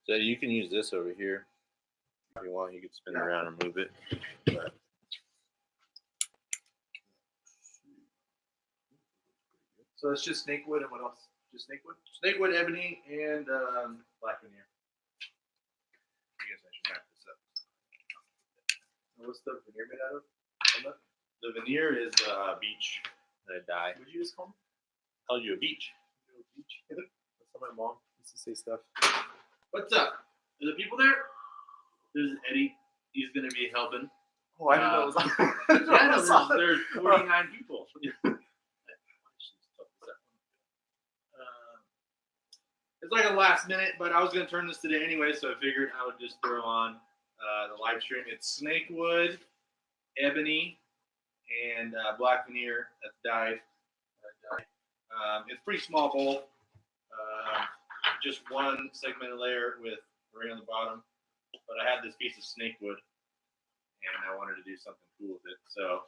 So you can use this over here if you want. You can spin it around and move it. But so it's just snakewood and what else? Just snakewood? Snakewood, ebony, and black veneer. I guess I should back this up. What's the veneer made out of? The veneer is beach that I dye. Would you just call me? Called you a beach. Beach. That's how my mom used to say stuff. What's up? Are the people there? This is Eddie. He's gonna be helping. Oh, I didn't know it was on. Yeah, no, there's 49 people. It's like a last minute, but I was going to turn this today anyway, so I figured I would just throw on the live stream. It's Snakewood, ebony, and black veneer that's dyed. It's a pretty small bowl. Just one segmented layer with right on the bottom. But I had this piece of snakewood, and I wanted to do something cool with it. So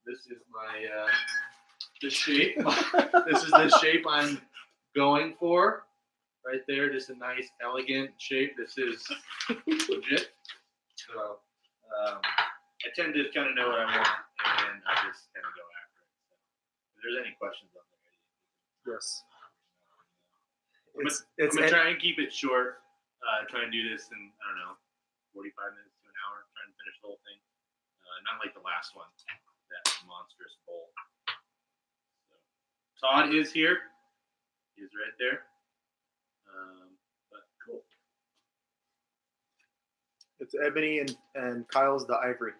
this is my the shape. This is the shape I'm going for right there. Just a nice, elegant shape. This is legit. So I tend to kind of know what I want, and I just kind of go after it. So if there's any questions on there, Yes. I'm gonna try and keep it short. Try and do this in, I don't know, 45 minutes to an hour. Try and finish the whole thing. Not like the last one, that monstrous bowl. So, Todd is here. He's right there. But cool. It's ebony and Kyle's the ivory.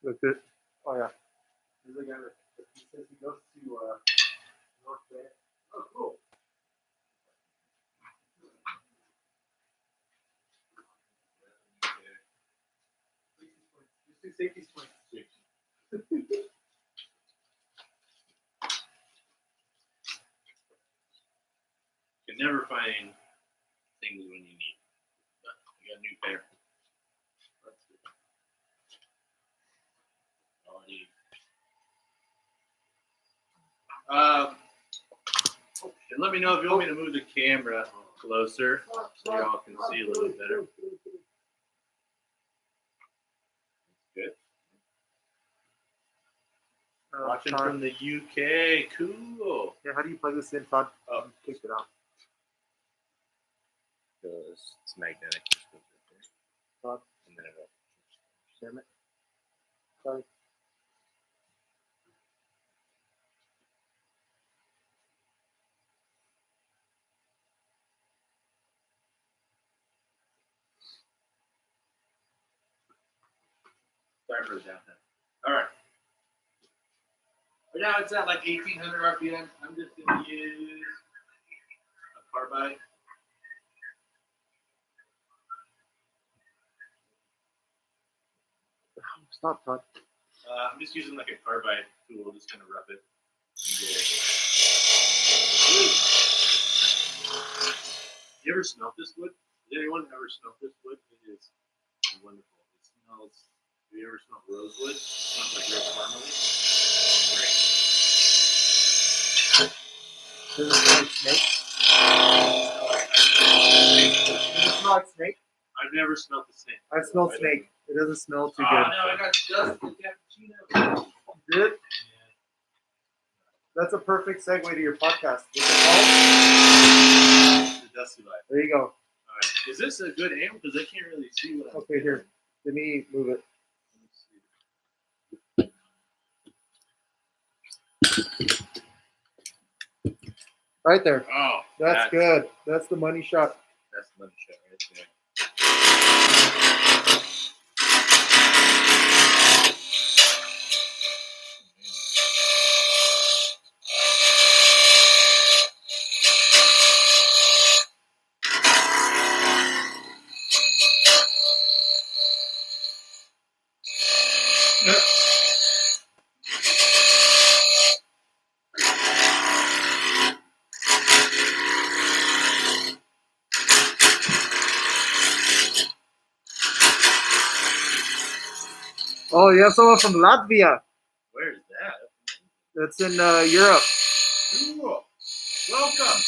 Look it. Oh yeah. There's a guy that he says he goes to North Bay. Oh, cool. Just do safety points. You can never find things when you need. But we got a new pair. And let me know if you want me to move the camera closer so y'all can see a little bit better. Good. Watching Todd. from the UK. Cool. Yeah, how do you plug this in, Todd? Oh, Take it out. It's magnetic. Todd. And then it'll. Damn it. Sorry. Sorry for the downtime. All right. Right now it's at like 1800 RPM. I'm just going to use a carbide. Stop, Todd. I'm just using like a carbide tool, just going to rub it. You ever smelt this wood? Has anyone ever smelt this wood? It is wonderful. It smells. Have you ever smelled rosewood? It smells like real caramely. Great. Does it smell like snake? Does it smell like snake? I've never smelled the snake. I smelled snake. It doesn't smell too Oh good. no, I got dust in the cappuccino. You did? That's a perfect segue to your podcast. What's it called? The Dusty Life. There you go. All right. Is this a good angle? Because I can't really see what I'm Okay, here. Let me move it. Right there. Oh, That's good. That's the money shot. That's the money shot right there. Oh, you have someone from Latvia. Where's that? That's in Europe. Cool. Welcome.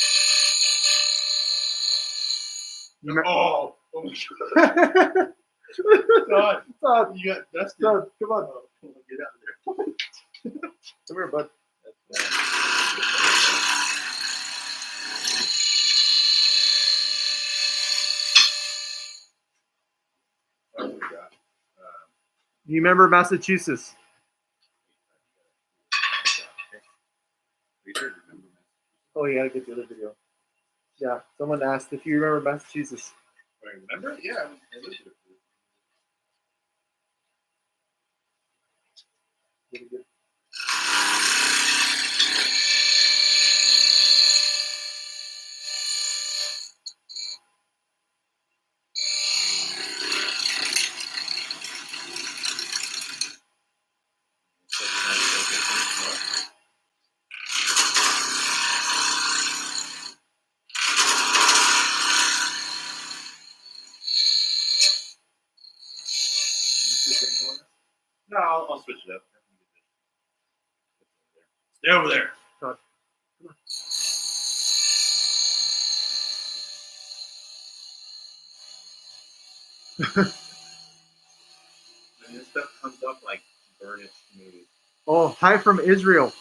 You me- Oh my God. Todd, You got dusted. Todd, come on. Oh, get out of there. Come here, bud. Oh, we got, You remember Massachusetts? we heard remember that. Oh, yeah, I get the other video. Yeah, someone asked if you remember Massachusetts. I remember it? Yeah, I lived there. Really good. No, I'll switch it up. Stay over there. Todd. And this stuff comes up like burnished smooth. Oh, hi from Israel.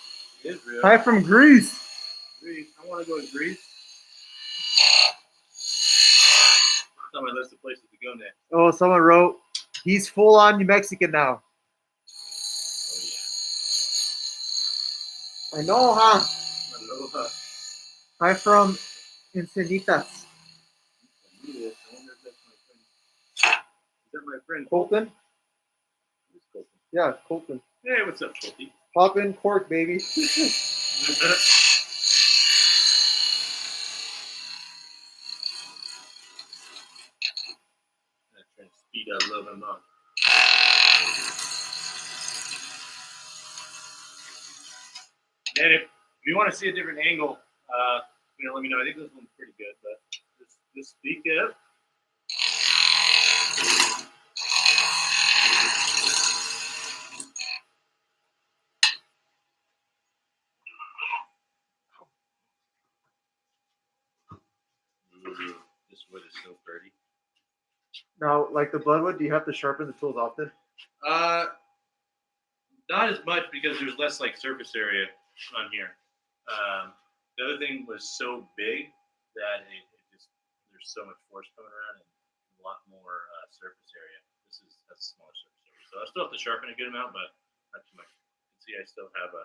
Israel. Hi from Greece. Greece. I want to go to Greece. It's on my list of places to go next. Oh, someone wrote, he's full on New Mexican now. Oh I know, huh? yeah. Aloha. Hi from Encinitas. I knew this. I wonder if that's my friend. Is that my friend? Colton? Who's Colton? Yeah, Colton. Hey, what's up, Colty? Hop in, cork, baby. Trying to speed up a little bit more. And if you want to see a different angle, let me know. I think this one's pretty good, but just speak up. Ooh, this wood is so pretty. Now, like the bloodwood, do you have to sharpen the tools often? Not as much because there's less like surface area on here. The other thing was so big that it just there's so much force coming around and a lot more surface area. This is a smaller surface area, so I still have to sharpen a good amount, but not too much. You can see I still have a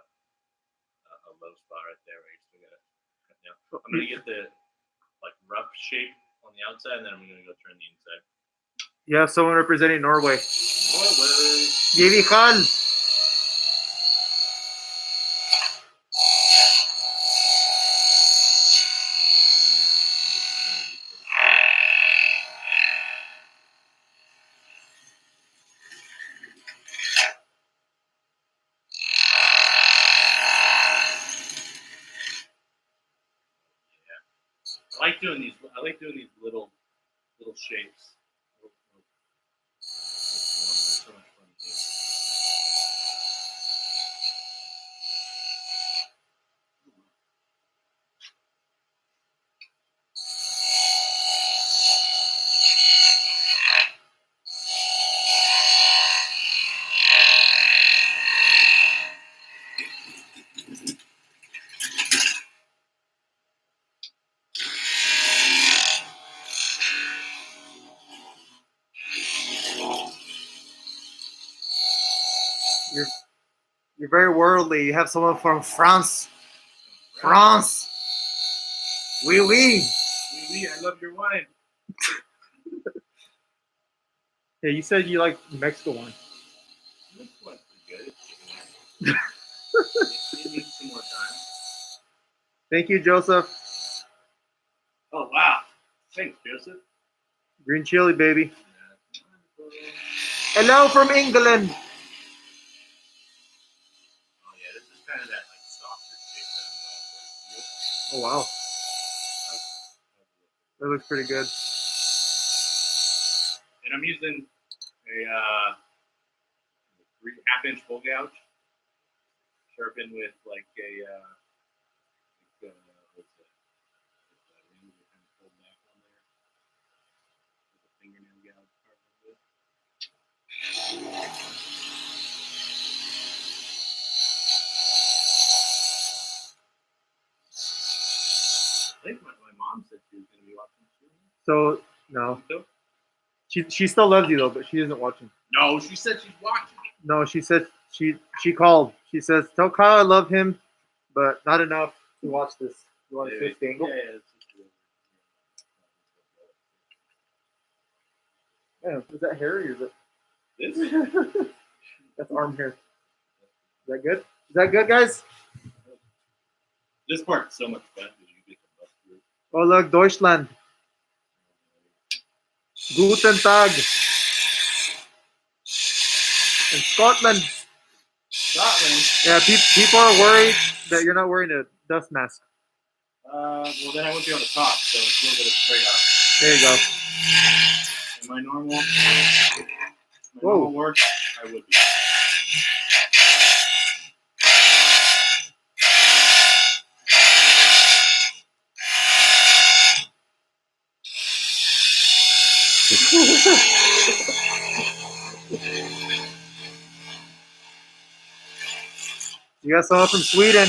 low spot right there where you still got to cut down. I'm gonna get the like rough shape on the outside, and then I'm gonna go turn the inside. You have someone representing Norway. Norway. Yevi Khan. I like doing these little shapes. They're so much fun to do. You're very worldly. You have someone from France. France. Oui, oui. Oui, I love your wine. Yeah, you said you like Mexico wine. This one's pretty good. It needs some more time. Thank you, Joseph. Oh wow! Thanks, Joseph. Green chili, baby. Hello from England. Oh yeah, this is kind of that like softer shape that I'm going for. Oh, wow. That looks pretty good. And I'm using a 1/2 inch full gouge, sharpened with like a what's it? Ring that kind of pulled back on there, with a fingernail gouge sharpened with. I think my mom said she was going to be watching the stream. So no, So? she still loves you though, but she isn't watching. No, she said she's watching. No, she said she called. She says, "Tell Kyle I love him, but not enough to watch this." You want to switch the angle? Yeah, it's just Yeah, is that hairy or is it? this. That's arm hair. Is that good? Is that good, guys? This part's so much fun because you get the bust through. Oh look, Deutschland. Guten Tag. In Scotland. Scotland. Yeah, people are worried that you're not wearing a dust mask. Well, then I won't be able to talk, so it's a little bit of a trade-off. There you go. In my normal work, I would be. You got someone from Sweden.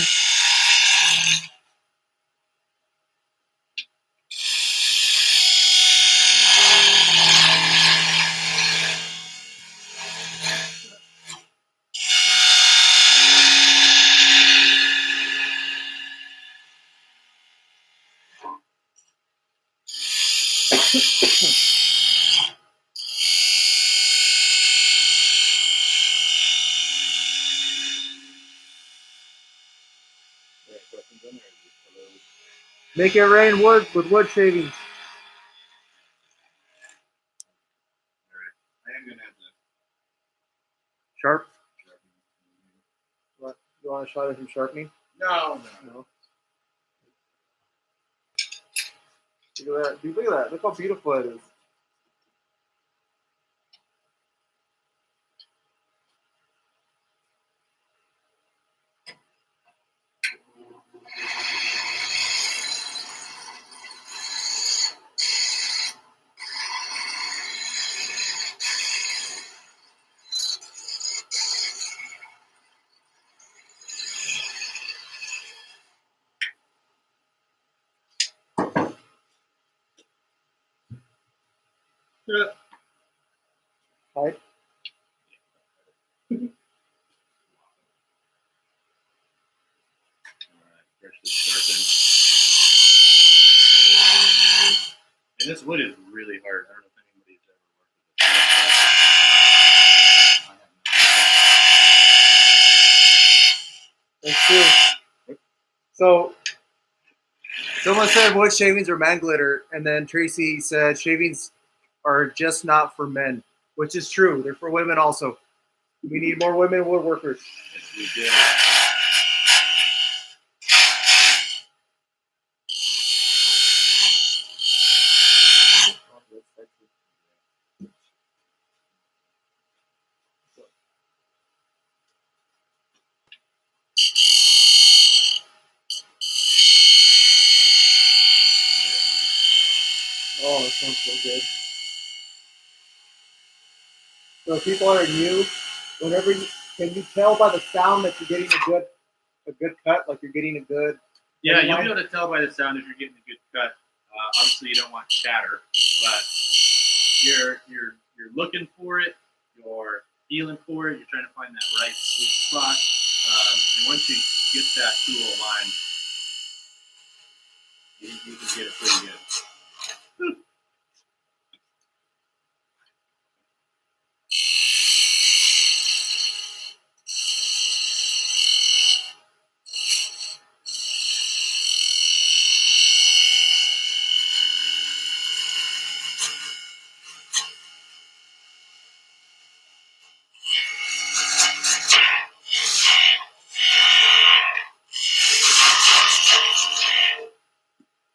Make it rain wood with wood shavings. I am going to have to. Sharp. What? You want a shot of some sharpening? No. No. Look at that. Dude, look at that. Look how beautiful it is. Yeah. Right? Freshly sharpened. And this wood is really hard. I don't know if anybody's ever worked with it. That's true. So, someone said wood shavings are man glitter, and then Tracy said shavings are just not for men, which is true. They're for women also. We need more women woodworkers. Yes, we do. Oh, that sounds so good. So if people are new, can you tell by the sound that you're getting a good cut, like you're getting a good. Yeah, you'll be able to tell by the sound if you're getting a good cut. Obviously, you don't want chatter, but you're looking for it. You're feeling for it. You're trying to find that right sweet spot. And once you get that tool aligned, you can get it pretty good.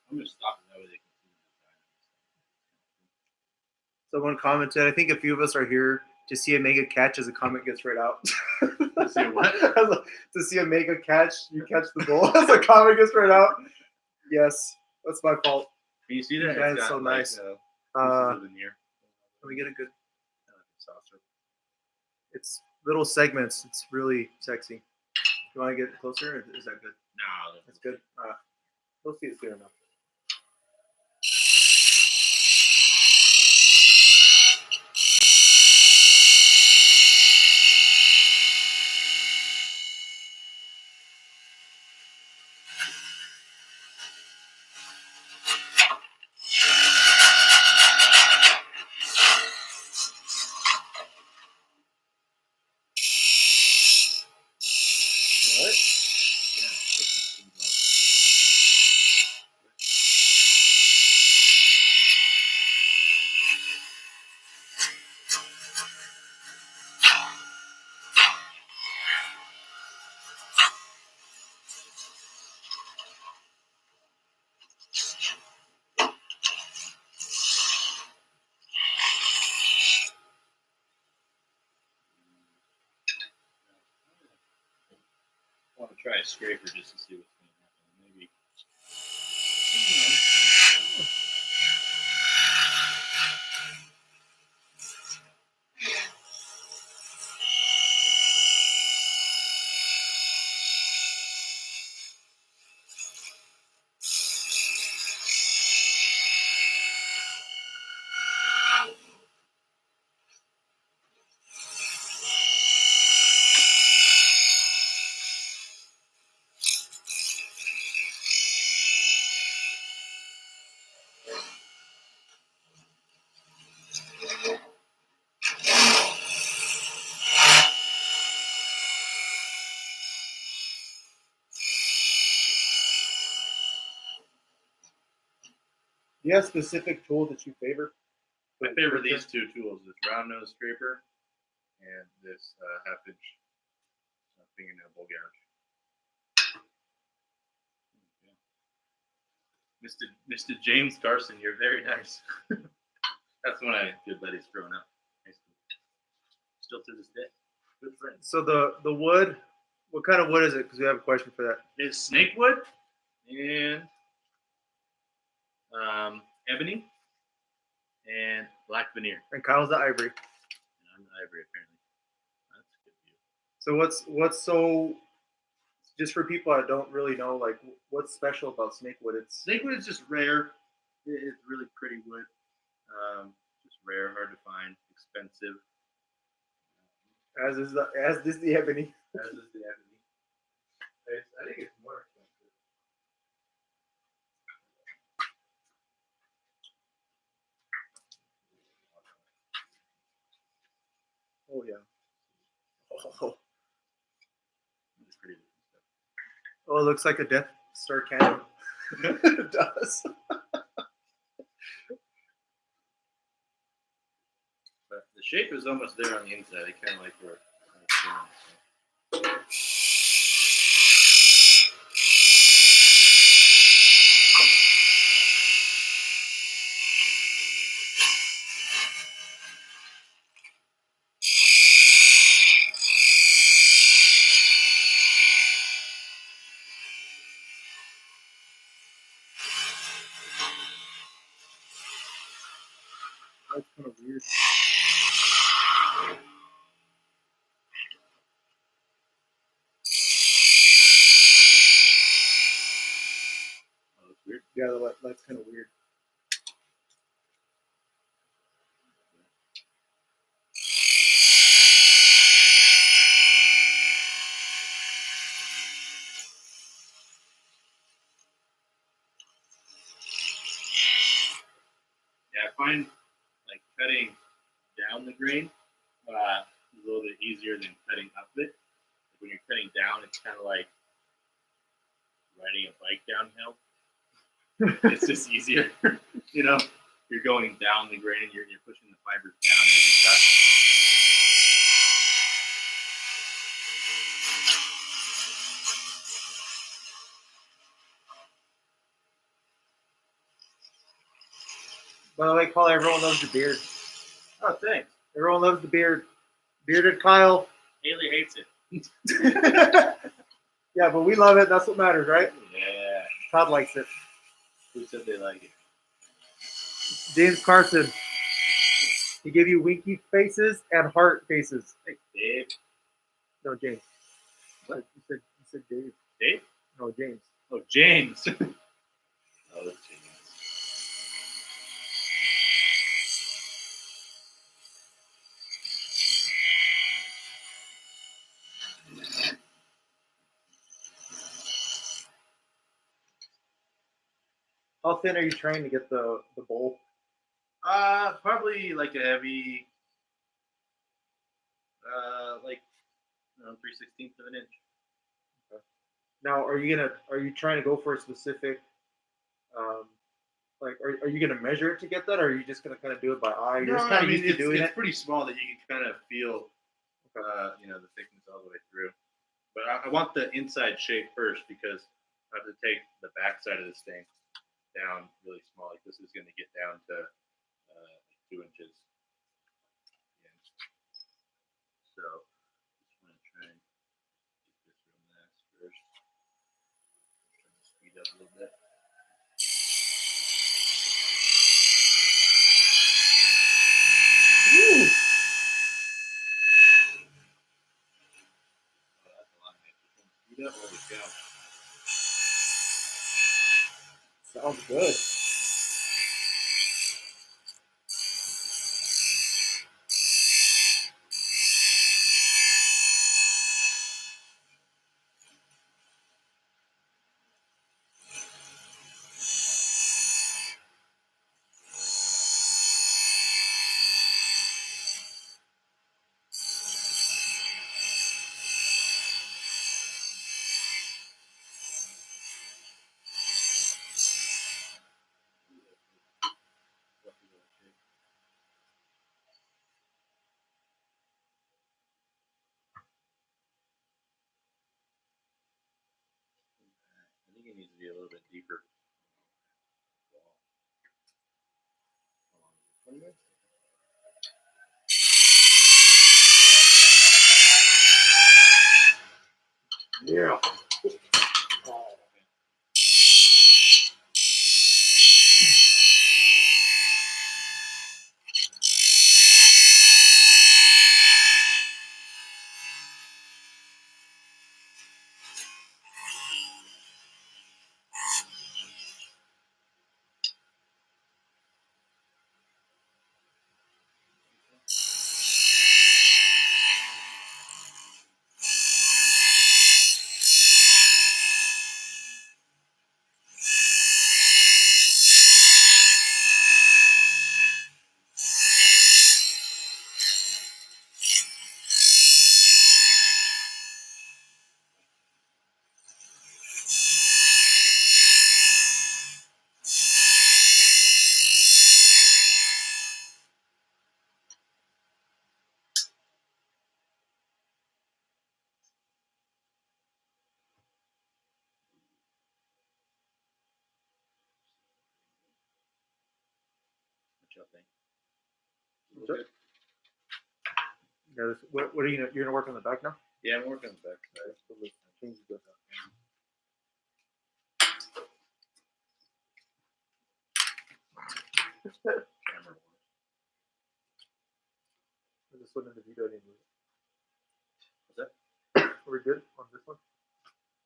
I'm going to stop it that way they can see the design. Someone commented, I think a few of us are here to see a mega catch as a comment gets read out. To see what? To see a mega catch, you catch the bull as a comment gets read out. Yes, that's my fault. Can you see that? That It's is got, so nice. pieces Uh, of veneer. Let me get a good. Saucer. It's little segments. It's really sexy. You want to get closer? Or is that good? No, That's good. We'll see it's good enough. I want to try a scraper just to see what's going to happen. Maybe. Do you have a specific tool that you favor? My favorite of these two tools is round nose scraper and this half-inch fingernail bowl gouge. Mr. James Carson, you're very nice. That's one of my good buddies growing up. Still to this day, good friends. So the wood, what kind of wood is it? Because we have a question for that. It's snakewood and ebony and black veneer. And Kyle's the ivory. And I'm the ivory, apparently. That's a good view. So what's so, just for people that don't really know, like what's special about snakewood? It's Snakewood is just rare. It's really pretty wood. Just rare, hard to find, expensive. as is the ebony. As is the ebony. I think it's more expensive. Oh yeah. Oh, It's pretty good stuff. oh, it looks like a Death Star cannon. It does. But the shape is almost there on the inside. I kind of like where it's going. That's kind of weird. Oh, that's weird. Yeah, that's kind of weird. Yeah, I find like cutting down the grain is a little bit easier than cutting up it. When you're cutting down, it's kind of like riding a bike downhill. It's just easier, you know. You're going down the grain, you're pushing the fibers down as you cut. By the way, Paul, everyone loves the beard. Oh, thanks. Everyone loves the beard. Bearded Kyle. Haley hates it. Yeah, but we love it. That's what matters, right? Yeah. Todd likes it. Who said they like it? James Carson. He gave you winky faces and heart faces. Hey, Dave. No, James. What? You said Dave. Dave? No, James. Oh, James. Oh, James. How thin are you trying to get the bowl? Probably like a heavy, like 3/16 of an inch. Now, are you trying to go for a specific, like, are you gonna measure it to get that, or are you just gonna kind of do it by eye? You're just kind of used to doing it's it. pretty small that you can kind of feel, the thickness all the way through. But I want the inside shape first because I have to take the back side of this thing down really small. Like this is going to get down to 2 inches. Yeah. So just want to try and get this real nice first. Trying to speed up a little bit. Woo! Oh, that's a lot of extra. Speed up. Holy cow. Sounds good. I think it needs to be a little bit deeper. How long is it? 20 minutes? Yeah. What y'all think? Sure. Yeah, what are you're gonna work on the back now? Yeah, I'm working on the back side. Change the Camera wise. this one in the video anymore. What's that? Are we good on this one?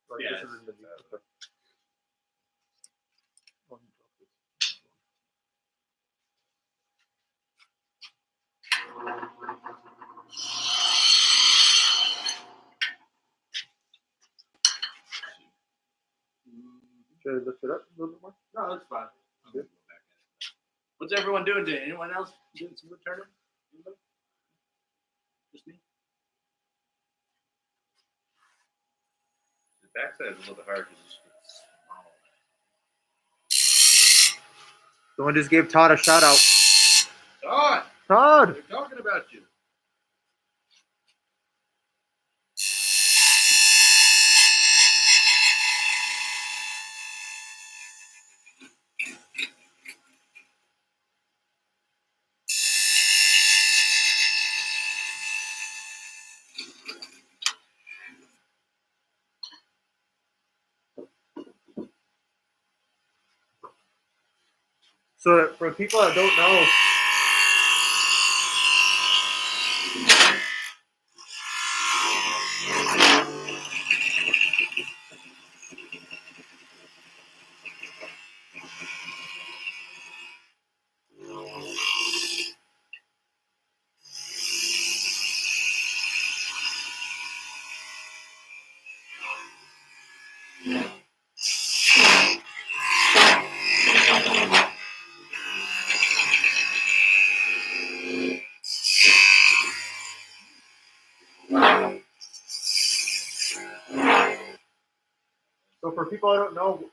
Like, Yeah, this is in the video. Okay. Should I lift it up a little bit more? No, that's fine. I'm Good. gonna go back at it. What's everyone doing today? Anyone else doing some wood turning? Anybody? Just me? The backside is a little bit hard because it's small. Someone just gave Todd a shout out. Todd! Todd! They're talking about you. So for people that don't know,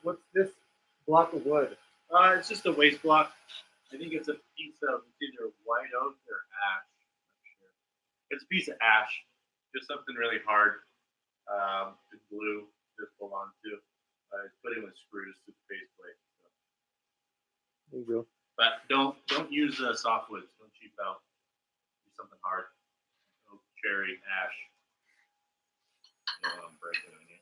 what's this block of wood? It's just a waste block. I think it's a piece of either white oak or ash. It's a piece of ash, just something really hard to glue this hold on to. It's put in with screws to the faceplate. So. There you go. But don't use softwoods. Don't cheap out. Use something hard. Oak, cherry, ash. You don't want to break it on you.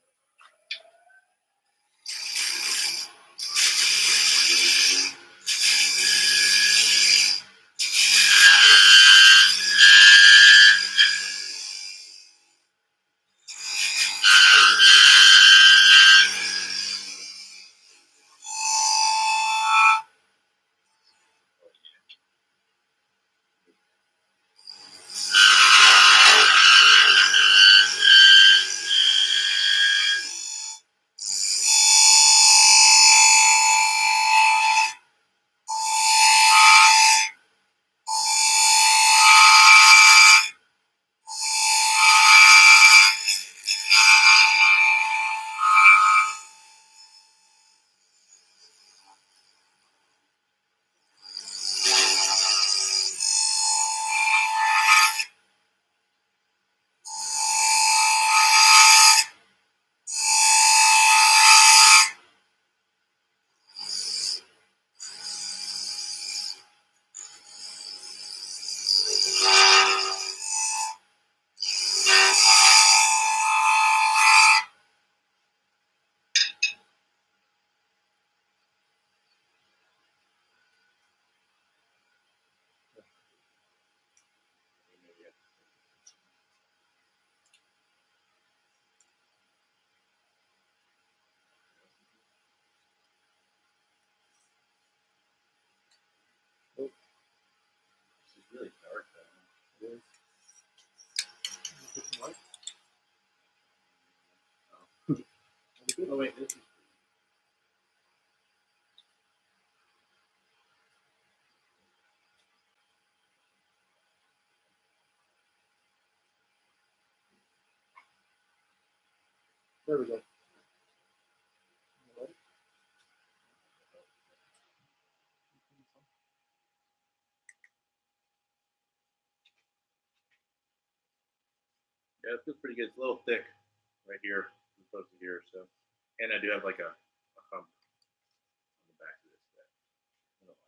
This is really dark though. It is. Oh wait, this is. There we go. Yeah, it feels pretty good. It's a little thick right here as opposed to here. So, and I do have like a hump on the back of this that I don't like.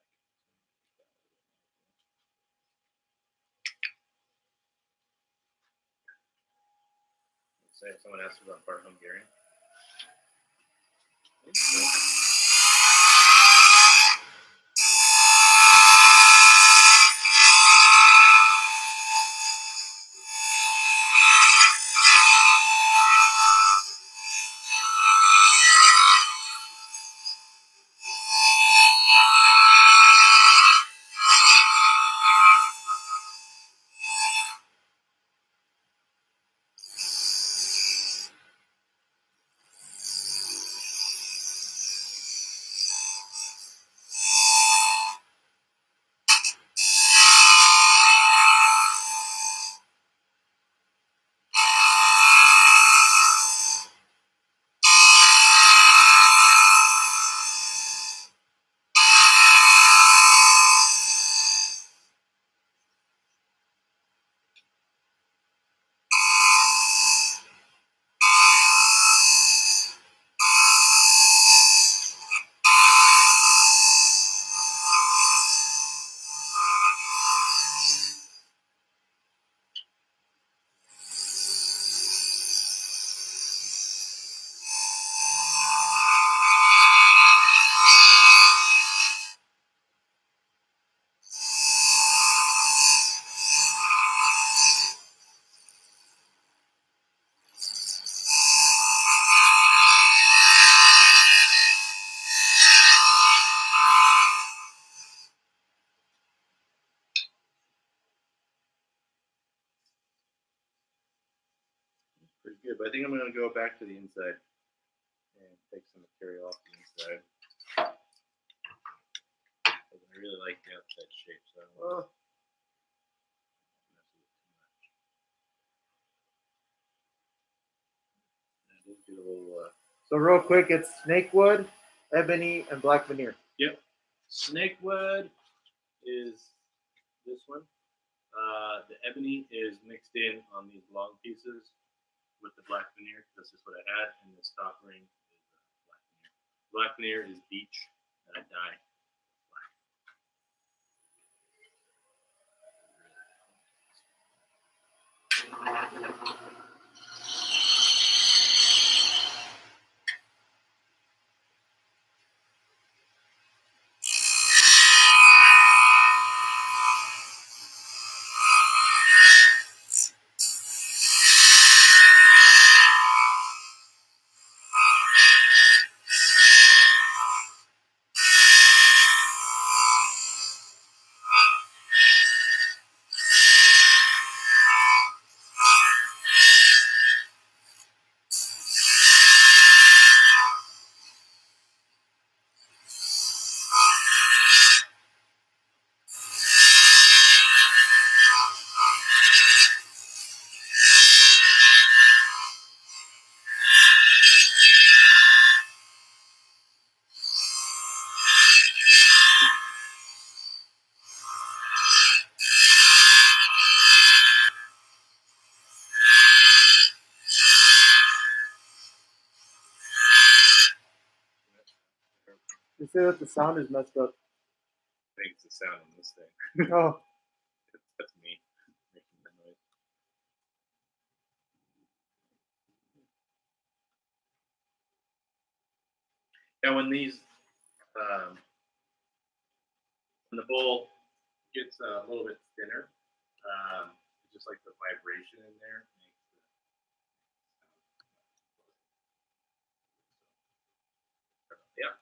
Let's say if someone asks about part Hungarian. I think so. but I think I'm going to go back to the inside and take some material off the inside. I really like the outside shape, so I don't want to mess with it too much. And I did get a little. So real quick, it's snakewood, ebony, and black veneer. Yep. Snakewood is this one. The ebony is mixed in on these long pieces with the black veneer. That's just what I had, and this top ring is black veneer. Black veneer is beach that I dye black. You say that the sound is messed up. I think it's the sound on this thing. Oh, That's me making that noise. Yeah, when the bowl gets a little bit thinner, it's just like the vibration in there makes the sound. Yeah.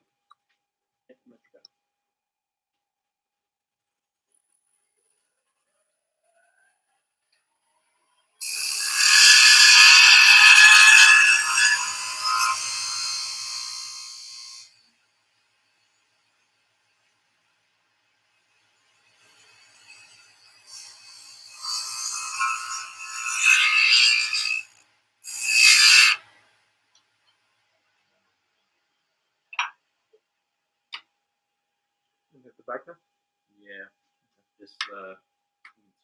Thank you much for that. is it the back now? Yeah. Just you can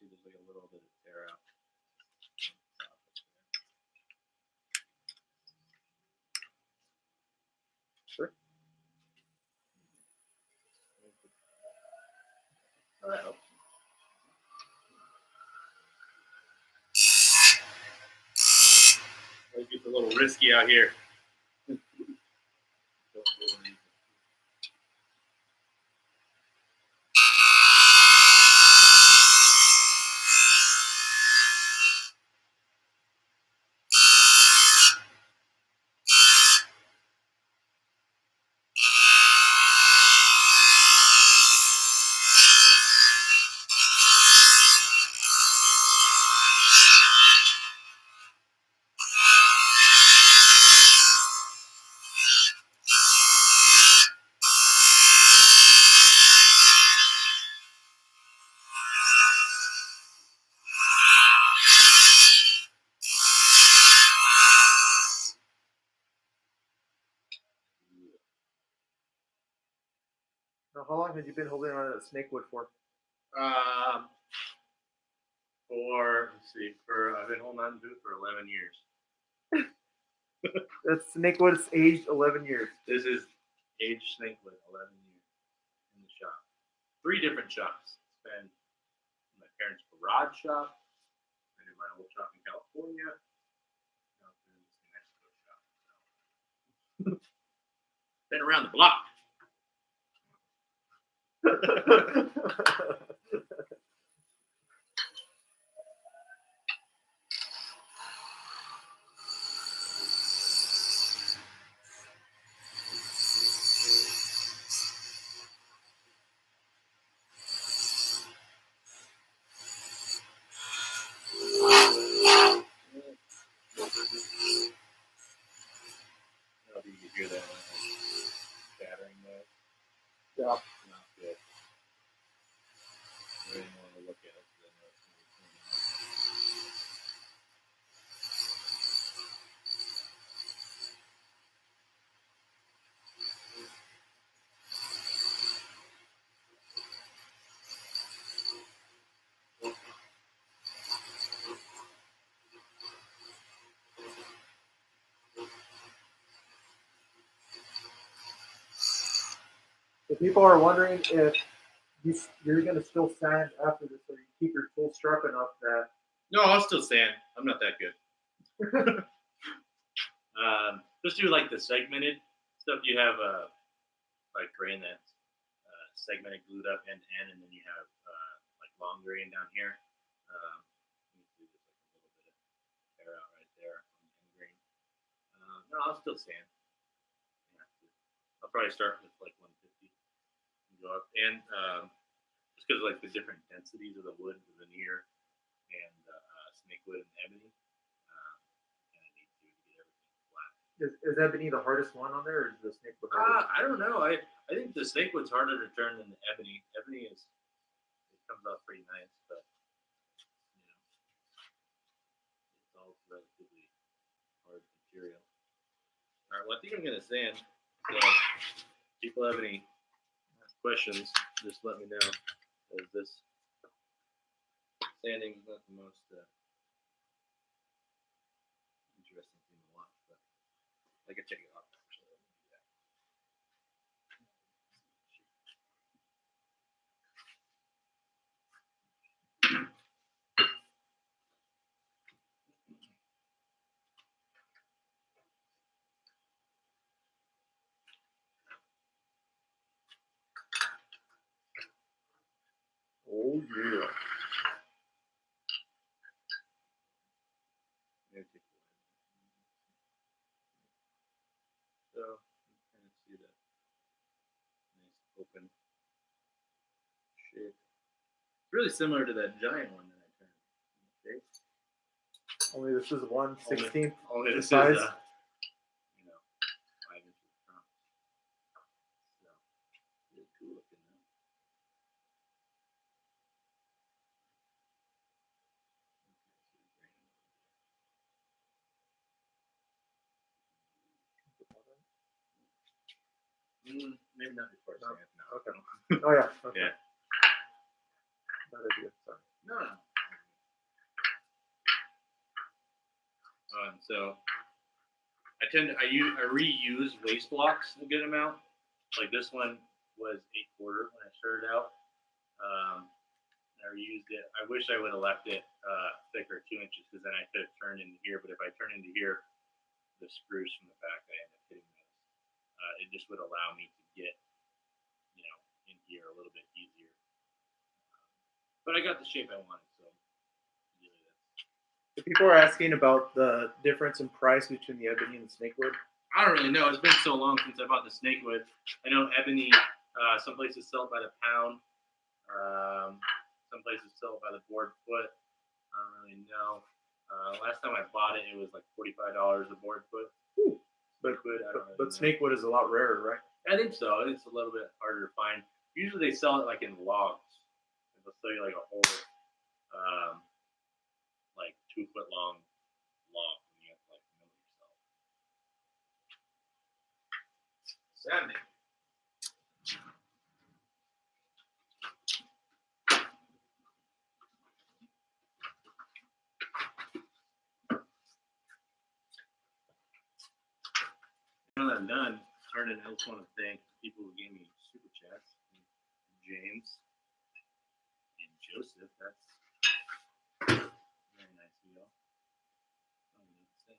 see there's like a little bit of tear out. Sure. Oh, that helps. It gets a little risky out here. Now, how long have you been holding on to that snakewood for? I've been holding on to it for 11 years. That snakewood is aged 11 years. This is aged snakewood, 11 years in the shop. 3 different shops. It's been my parents' garage shop, been in my old shop in California, now it's been in this New Mexico shop. So. Been around the block. Yeah. Not good. I didn't want to look at it because I know it's going to be clean out. So people are wondering if you're going to still sand after this, or you keep your full strap enough that. No, I'll still sand. I'm not that good. Just do like the segmented stuff. You have like grain that's segmented, glued up end to end, and then you have like long grain down here. You can do just like a little bit of tear out right there on the end grain. No, I'll still sand. Yeah, I'll probably start with like 150 and go up, and just because like the different densities of the wood, the veneer, and snakewood and ebony. Kind of need to get everything flat. Is ebony the hardest one on there, or is the snakewood? I don't know. I think the snakewood's harder to turn than the ebony. Ebony it comes out pretty nice, but you know, it's all relatively hard material. All right. Well, I think I'm gonna sand. So, if people have any questions, just let me know. As this sanding is not the most interesting thing to watch, but I could take it off actually. Oh yeah. So you can kind of see that nice open shape. It's really similar to that giant one that I turned. Only this is 1/16 Only this size. is 5 inches across. So it's cool looking though. Maybe not before sand. No. Okay. Oh yeah. Okay. Yeah. Bad idea. Sorry. No. So I reuse waste blocks a good amount. Like this one was 8/4 when I started out. I reused it. I wish I would have left it thicker, 2 inches, because then I could have turned into here. But if I turn into here, the screws from the back, I end up hitting those. It just would allow me to get, in here a little bit easier. But I got the shape I wanted, so really So people are asking about the difference in price between the ebony and the snakewood. I don't really know. It's been so long since I bought the snakewood. I know ebony, some places sell it by the pound. Some places sell it by the board foot. I don't really know. Last time I bought it, it was like $45 a board foot. Ooh. But Really snakewood is a lot rarer, right? I think so. It's a little bit harder to find. Usually they sell it like in logs. They'll sell you like a whole, like 2-foot long log, and you have to like mill it yourself. Sanding. Now that I'm done, Arden, I just want to thank people who gave me super chats. James and Joseph. That's very nice of y'all. I don't know what to say.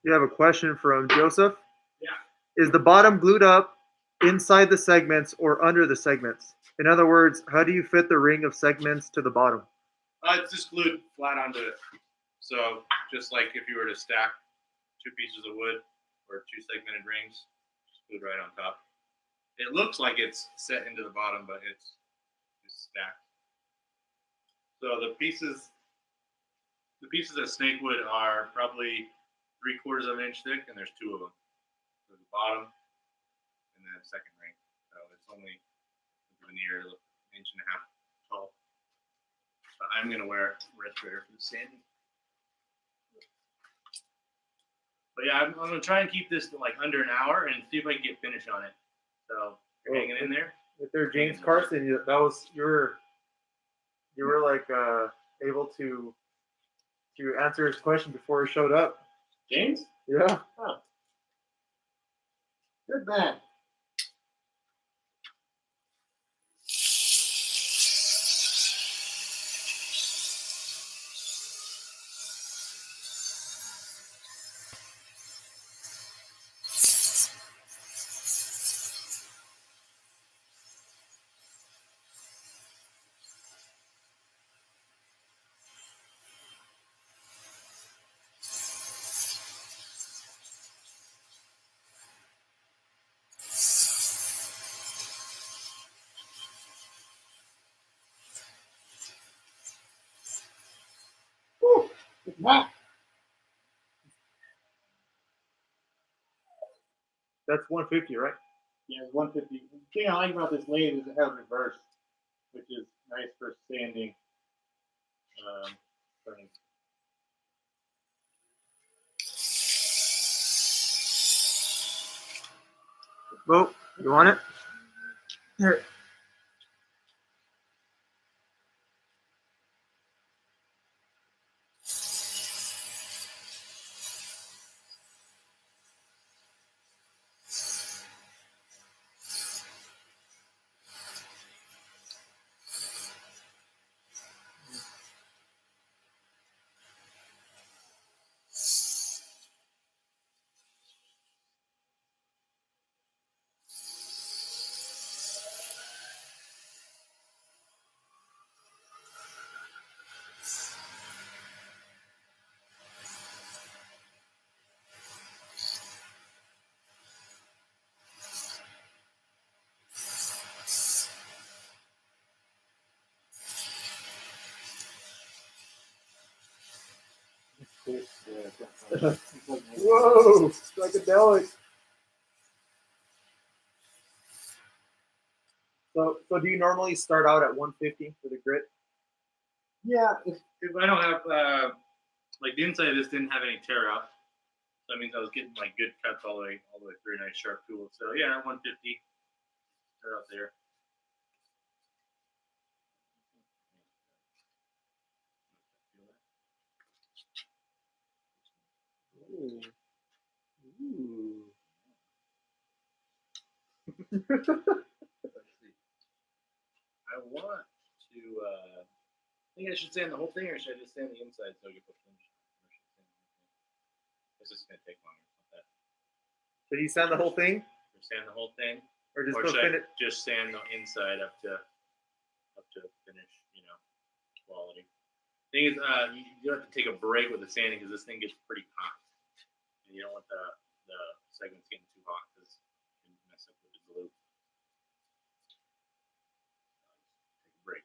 You have a question from Joseph. Yeah. Is the bottom glued up inside the segments or under the segments? In other words, how do you fit the ring of segments to the bottom? It's just glued flat onto it. So just like if you were to stack 2 pieces of wood or 2 segmented rings, just glued right on top. It looks like it's set into the bottom, but it's stacked. So the pieces of Snakewood are probably 3/4 of an inch thick, and there's 2 of them. So the bottom and then the second ring. So it's only veneer, an inch and a half tall. But I'm gonna wear respirator for the sanding. But yeah, I'm gonna try and keep this to like under an hour and see if I can get finish on it. So you're hanging in there. If they're James Carson, you were like able to answer his question before he showed up. James? Yeah. Oh. Good man. Woo, good man. That's 150, right? Yeah, it's 150. The thing I like about this lathe is it has reverse, which is nice for sanding. Burning. Well, you want it? Here. Whoa, psychedelic. So do you normally start out at 150 for the grit? Yeah, If I don't have like the inside of this didn't have any tear out, so that means I was getting like good cuts all the way through, nice sharp tools. So yeah, 150. They're out there. Ooh. Ooh. Let's see. I want to. I think I should sand the whole thing, or should I just sand the inside so I can put finish? This is gonna take longer. Not that. So you sand the whole thing, Or sand the whole thing, or just or go should I finish? just sand the inside up to finish? Quality. Thing is, you have to take a break with the sanding because this thing gets pretty hot, and you don't want the segments getting too hot because you can mess up with the glue. Take a break.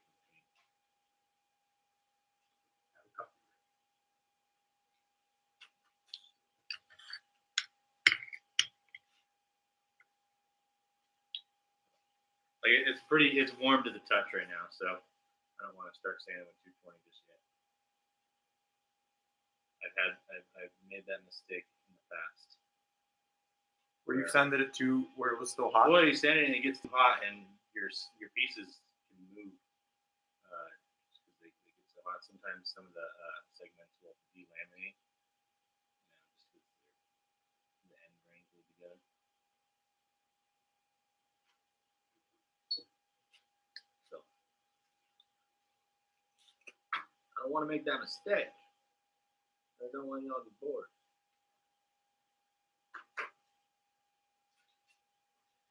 Have a couple. Like it's warm to the touch right now, so I don't want to start sanding with 220 just yet. I've made that mistake in the past. Where you sanded it to where it was still hot? Boy, you sand it and it gets too hot, and your pieces can move just because they get so hot. Sometimes some of the segments will delaminate, just because the end grains will together. So I don't want to make that mistake. I don't want y'all to be bored.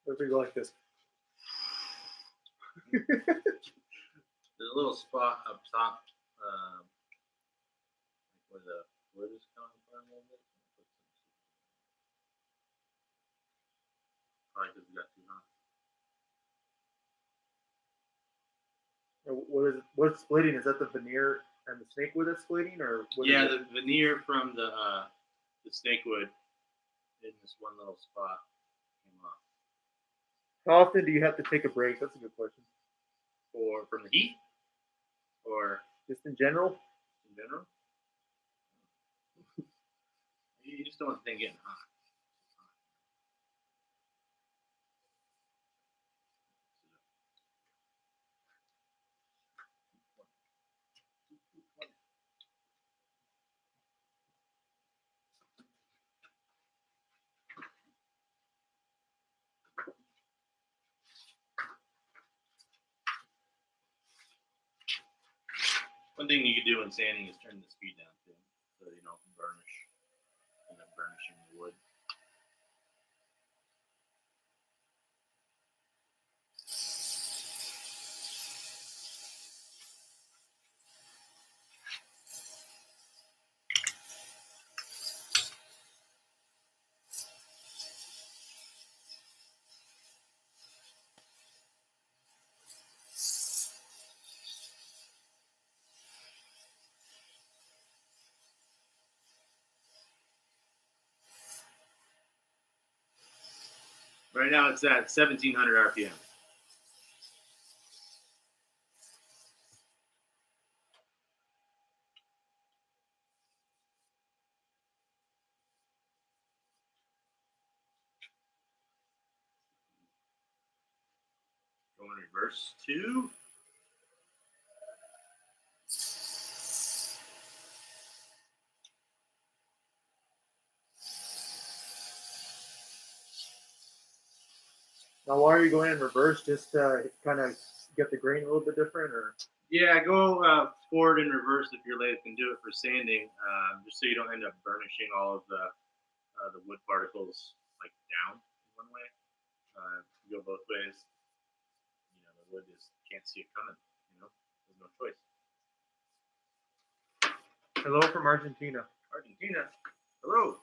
What if we go like this? There's a little spot up top, where the wood is coming from a little bit. Probably because we got too hot. What is it? What's splitting? Is that the veneer and the snakewood that's splitting, or what Yeah, is it? the veneer from the snakewood in this one little spot came off. How often do you have to take a break? That's a good question. Or from the heat, or Just in general. in general. You just don't want the thing getting hot. One thing you could do in sanding is turn the speed down too, so you don't burnish, end up burnishing the wood. Right now it's at 1700 RPM. Going reverse 2. Now, why are you going in reverse? Just kind of get the grain a little bit different, or? Yeah, go forward and reverse if your lathe can do it for sanding, just so you don't end up burnishing all of the wood particles like down one way. If you go both ways, the wood can't see it coming. There's no choice. Hello from Argentina. Argentina, hello.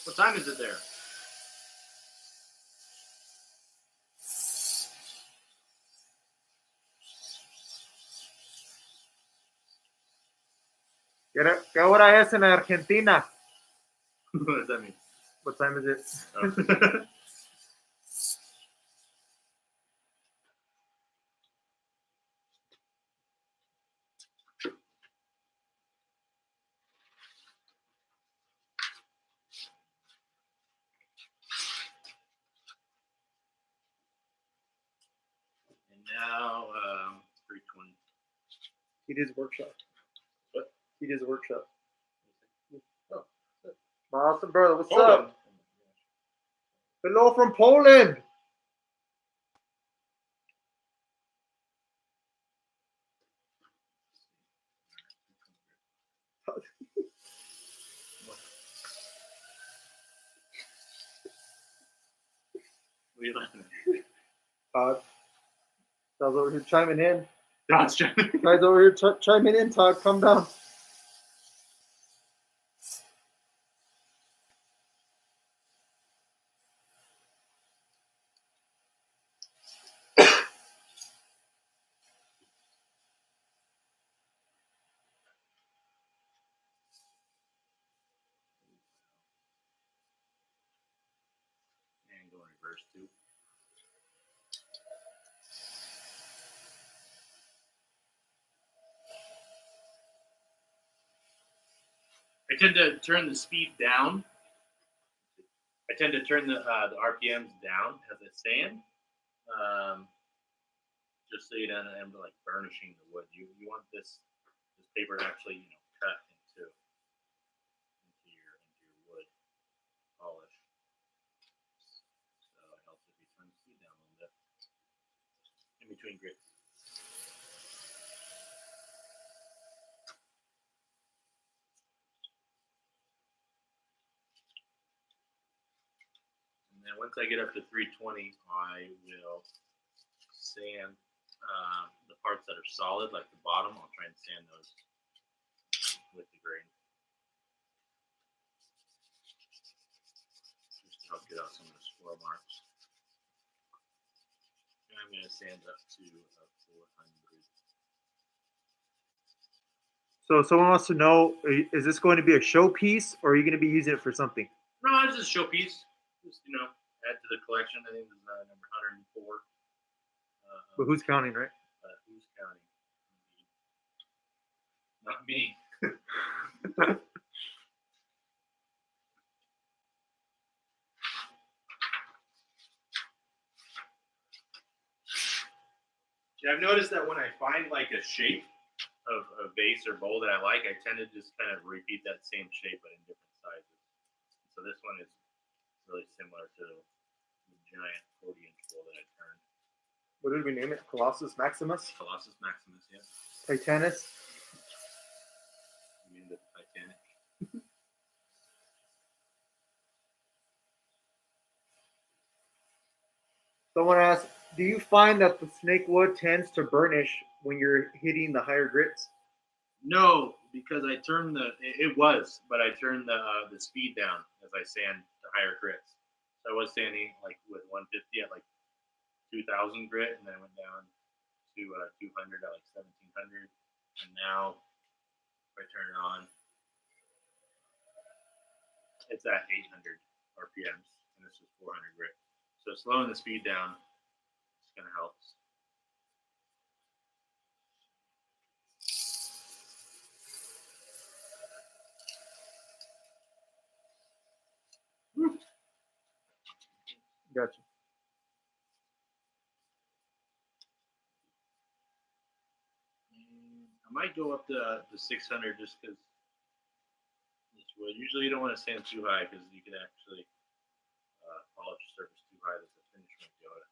What time is it there? ¿Qué hora es en Argentina? What does that mean? What time is it? Oh. And now 3:20. He did his workshop. What? He did his workshop. Oh, Awesome, brother. What's Poland. up? Hello from Poland. What are you laughing at? Todd. Todd's over here chiming in. God's trying. Todd's over here chiming in. Todd, come down. And going reverse 2. I tend to turn the speed down. I tend to turn the RPMs down as I sand, just so you don't end up like burnishing the wood. You want this paper to actually cut into your wood polish. So it helps if you turn the speed down a little bit in between grits. And then once I get up to 320, I will sand the parts that are solid, like the bottom. I'll try and sand those with the grain, just to help get out some of the squirrel marks. And I'm going to sand up to 400. So someone wants to know, is this going to be a showpiece or are you going to be using it for something? No, it's just a showpiece. Just, add to the collection. I think this is number 104. But who's counting, right? Who's counting? Not me. Yeah, I've noticed that when I find like a shape of a vase or bowl that I like, I tend to just kind of repeat that same shape but in different sizes. So this one is really similar to the giant 40-inch bowl that I turned. What did we name it? Colossus Maximus? Colossus Maximus, yeah. Titanus? You mean the Titanic? Someone asked, do you find that the Snakewood tends to burnish when you're hitting the higher grits? No, because I turned it was, but I turned the speed down as I sand to higher grits. So I was sanding like with 150 at like 2,000 grit, and then I went down to 200 at like 1,700, and now if I turn it on, it's at 800 RPMs, and this is 400 grit. So slowing the speed down is going to help. Gotcha. I might go up to 600 just because this wood. Usually you don't want to sand too high because you can actually polish the surface too high that the finish might go to.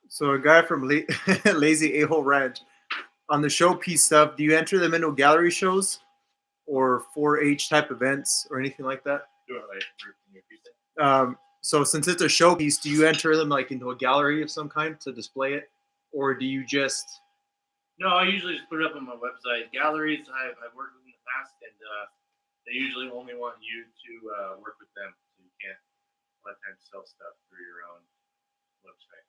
So a guy from Lazy A-Hole Ranch, on the showpiece stuff, do you enter them into gallery shows or 4-H type events or anything like that? Do it like in your piece. So since it's a showpiece, do you enter them like into a gallery of some kind to display it, or do you just? No, I usually just put it up on my website. Galleries I've worked with in the past, and they usually only want you to work with them, so you can't a lot of times sell stuff through your own website.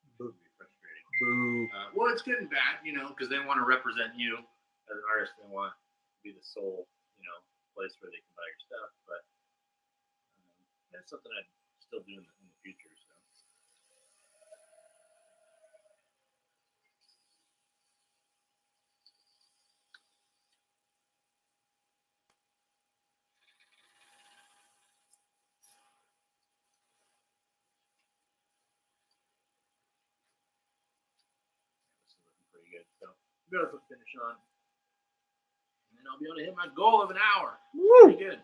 It would be frustrating. Boo. Well, it's good and bad, because they want to represent you as an artist. They want to be the sole, place where they can buy your stuff. But that's something I'd still do in the future. So. This is looking pretty good. So we'll go to finish on. And then I'll be able to hit my goal of an hour. Woo! Pretty good.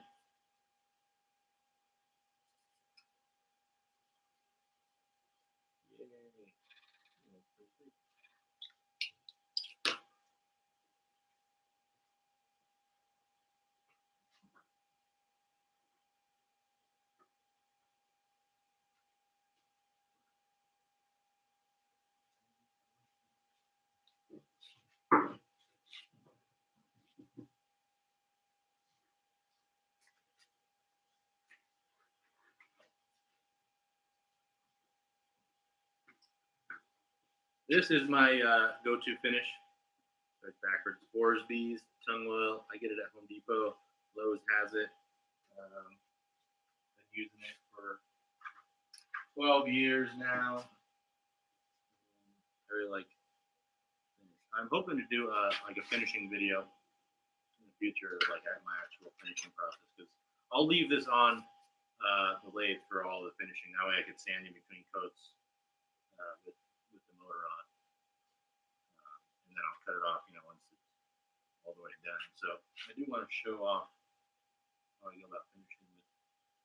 This is my go-to finish. Right backwards. Borsby's tongue oil. I get it at Home Depot. Lowe's has it. Been using it for 12 years now. I really like. I'm hoping to do like a finishing video in the future, like at my actual finishing process, because I'll leave this on the lathe for all the finishing. That way, I can sand in between coats with the motor on, and then I'll cut it off, once it's all the way done. So I do want to show off how I go about finishing with this kind of finish.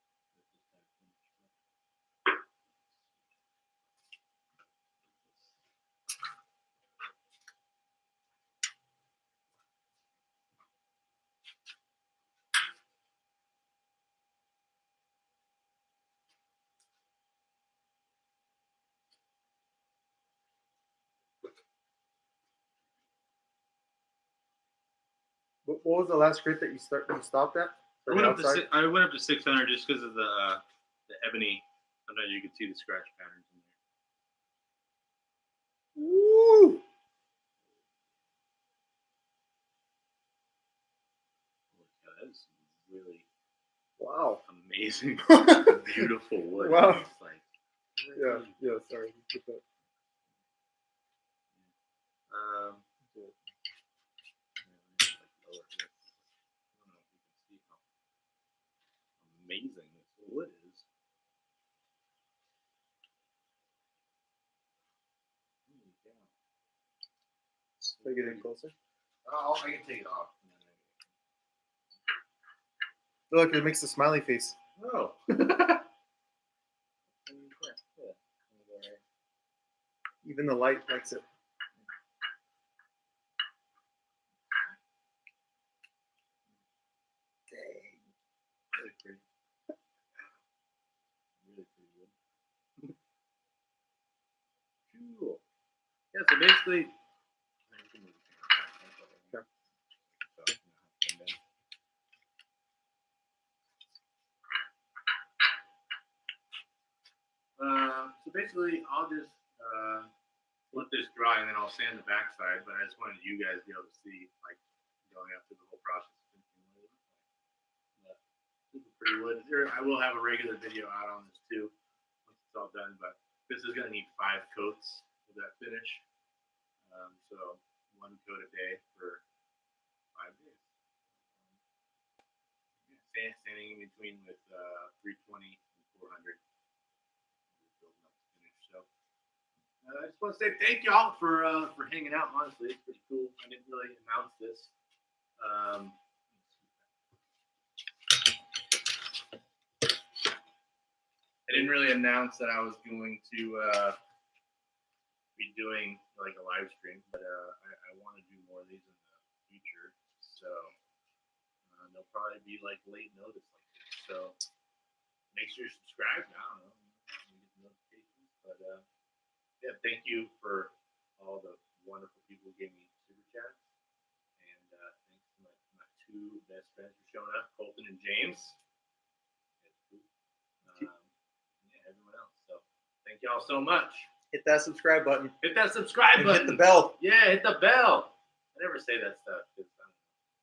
What was the last crit that you stopped at? I went up to I went up to 600 just because of the ebony. Sometimes you can see the scratch patterns in there. Woo! That is really Wow. amazing, beautiful wood. Wow. It's like, Yeah. Sorry. Get that. um, amazing this wood is. Take it in closer. Oh, I can take it off. Look, it makes a smiley face. Oh. Even the light likes it. Dang. Really pretty. Really pretty wood. Cool. Yeah, so basically. So basically, I'll just let this dry and then I'll sand the backside. But I just wanted you guys to be able to see, like, going up through the whole process. Super pretty wood. I will have a regular video out on this too once it's all done. But this is going to need 5 coats of that finish. So 1 coat a day for 5 days. Sanding in between with 320 and 400. So I just want to say thank y'all for hanging out. Honestly, it's pretty cool. I didn't really announce this. I didn't really announce that I was going to be doing like a live stream, but I want to do more of these in the future. So they'll probably be like late notice like this. So make sure you're subscribed. I don't know, you get the notifications. But yeah, thank you for all the wonderful people who gave me super chats, and thanks to my 2 best friends for showing up, Colton and James. Everyone else. So thank y'all so much. Hit that subscribe button. Hit that subscribe button. Hit the bell. Yeah, hit the bell. I never say that stuff.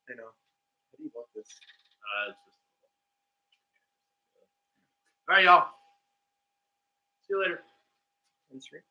I know. How do you want this? It's just... All right, y'all. See you later. On screen.